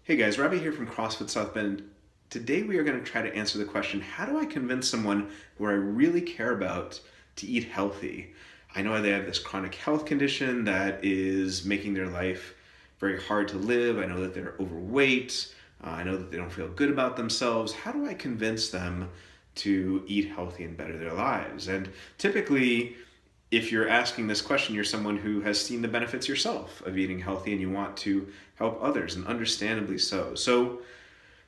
Hey guys, Robbie here from CrossFit South Bend. Today we are going to try to answer the question, how do I convince someone who I really care about to eat healthy? I know they have this chronic health condition that is making their life very hard to live. I know that they're overweight. I know that they don't feel good about themselves. How do I convince them to eat healthy and better their lives? And typically, if you're asking this question, you're someone who has seen the benefits yourself of eating healthy and you want to help others, and understandably so. So,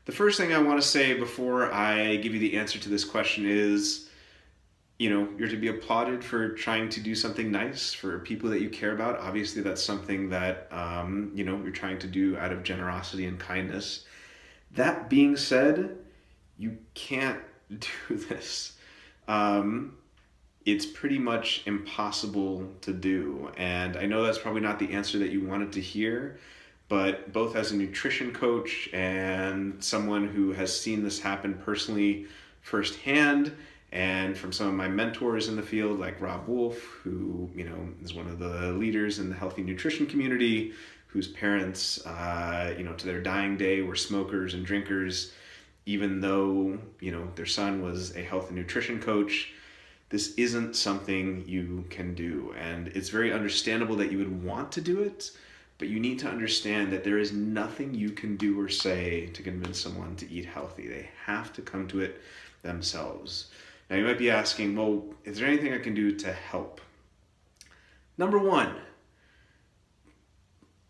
the first thing I want to say before I give you the answer to this question is, you're to be applauded for trying to do something nice for people that you care about. Obviously, that's something that, you're trying to do out of generosity and kindness. That being said, you can't do this. It's pretty much impossible to do. And I know that's probably not the answer that you wanted to hear, but both as a nutrition coach and someone who has seen this happen personally firsthand, and from some of my mentors in the field, like Rob Wolf, who is one of the leaders in the healthy nutrition community, whose parents, to their dying day were smokers and drinkers, even though their son was a health and nutrition coach. This isn't something you can do, and it's very understandable that you would want to do it, but you need to understand that there is nothing you can do or say to convince someone to eat healthy. They have to come to it themselves. Now, you might be asking, well, is there anything I can do to help? Number one,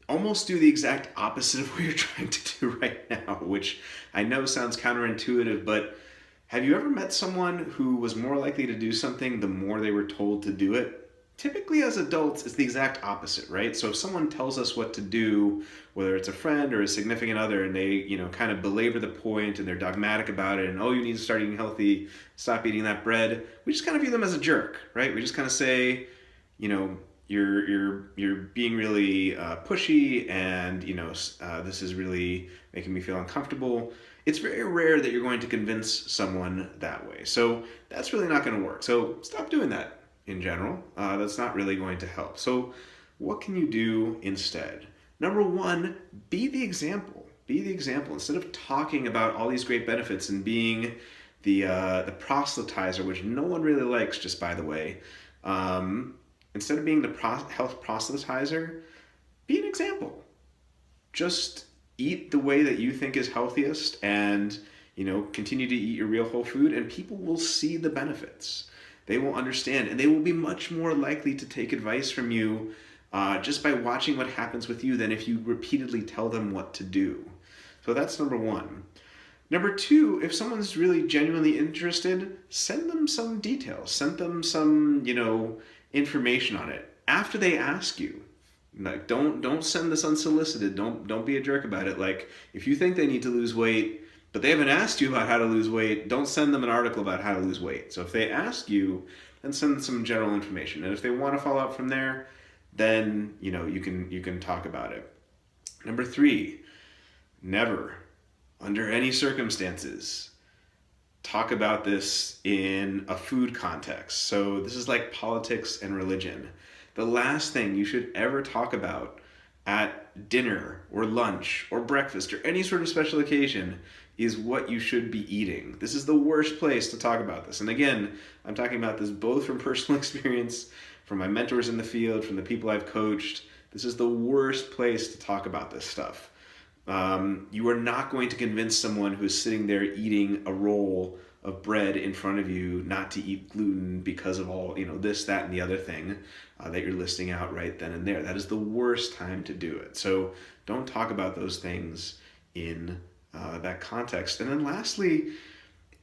almost do the exact opposite of what you're trying to do right now, which I know sounds counterintuitive, but have you ever met someone who was more likely to do something the more they were told to do it? Typically, as adults, it's the exact opposite, right? So if someone tells us what to do, whether it's a friend or a significant other, and they, kind of belabor the point and they're dogmatic about it, and you need to start eating healthy, stop eating that bread, we just kind of view them as a jerk, right? We just kind of say, you're being really pushy, and this is really making me feel uncomfortable. It's very rare that you're going to convince someone that way. So that's really not going to work. So stop doing that in general. That's not really going to help. So what can you do instead? Number one, be the example. Be the example. Instead of talking about all these great benefits and being the proselytizer, which no one really likes, just by the way, instead of being the health proselytizer, be an example. Just eat the way that you think is healthiest, and continue to eat your real whole food, and people will see the benefits. They will understand, and they will be much more likely to take advice from you just by watching what happens with you than if you repeatedly tell them what to do. So that's number one. Number two, if someone's really genuinely interested, send them some details. Send them some, information on it after they ask you. Like, don't send this unsolicited. Don't be a jerk about it. Like, if you think they need to lose weight, but they haven't asked you about how to lose weight, don't send them an article about how to lose weight. So if they ask you, then send them some general information. And if they want to follow up from there, then you can talk about it. Number three, never, under any circumstances, talk about this in a food context. So this is like politics and religion. The last thing you should ever talk about at dinner or lunch or breakfast or any sort of special occasion is what you should be eating. This is the worst place to talk about this. And again, I'm talking about this both from personal experience, from my mentors in the field, from the people I've coached. This is the worst place to talk about this stuff. You are not going to convince someone who's sitting there eating a roll of bread in front of you not to eat gluten because of all, this, that, and the other thing that you're listing out right then and there. That is the worst time to do it. So don't talk about those things in that context. And then lastly,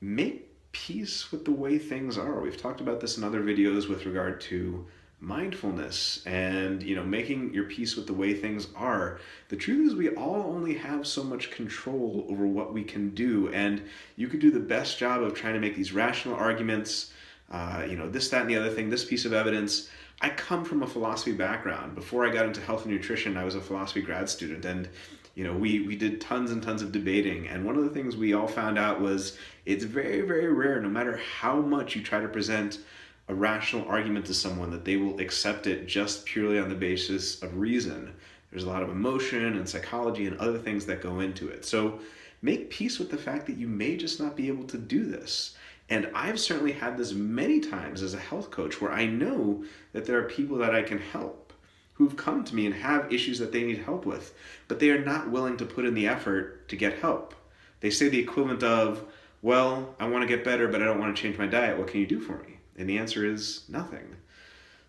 make peace with the way things are. We've talked about this in other videos with regard to mindfulness and making your peace with the way things are. The truth is, we all only have so much control over what we can do, and you could do the best job of trying to make these rational arguments, this, that, and the other thing, this piece of evidence. I come from a philosophy background. Before I got into health and nutrition, I was a philosophy grad student, and we did tons and tons of debating, and one of the things we all found out was it's very, very rare, no matter how much you try to present a rational argument to someone, that they will accept it just purely on the basis of reason. There's a lot of emotion and psychology and other things that go into it. So make peace with the fact that you may just not be able to do this. And I've certainly had this many times as a health coach where I know that there are people that I can help who've come to me and have issues that they need help with, but they are not willing to put in the effort to get help. They say the equivalent of, well, I want to get better, but I don't want to change my diet. What can you do for me? And the answer is nothing.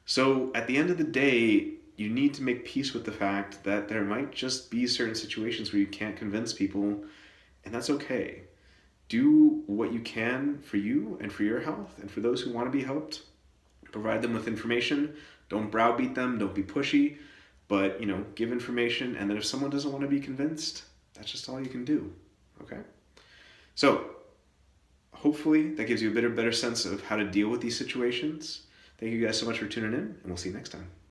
So at the end of the day, you need to make peace with the fact that there might just be certain situations where you can't convince people, and that's okay. Do what you can for you and for your health and for those who want to be helped. Provide them with information. Don't browbeat them. Don't be pushy. But, give information. And then if someone doesn't want to be convinced, that's just all you can do. Okay? So, hopefully that gives you a better sense of how to deal with these situations. Thank you guys so much for tuning in, and we'll see you next time.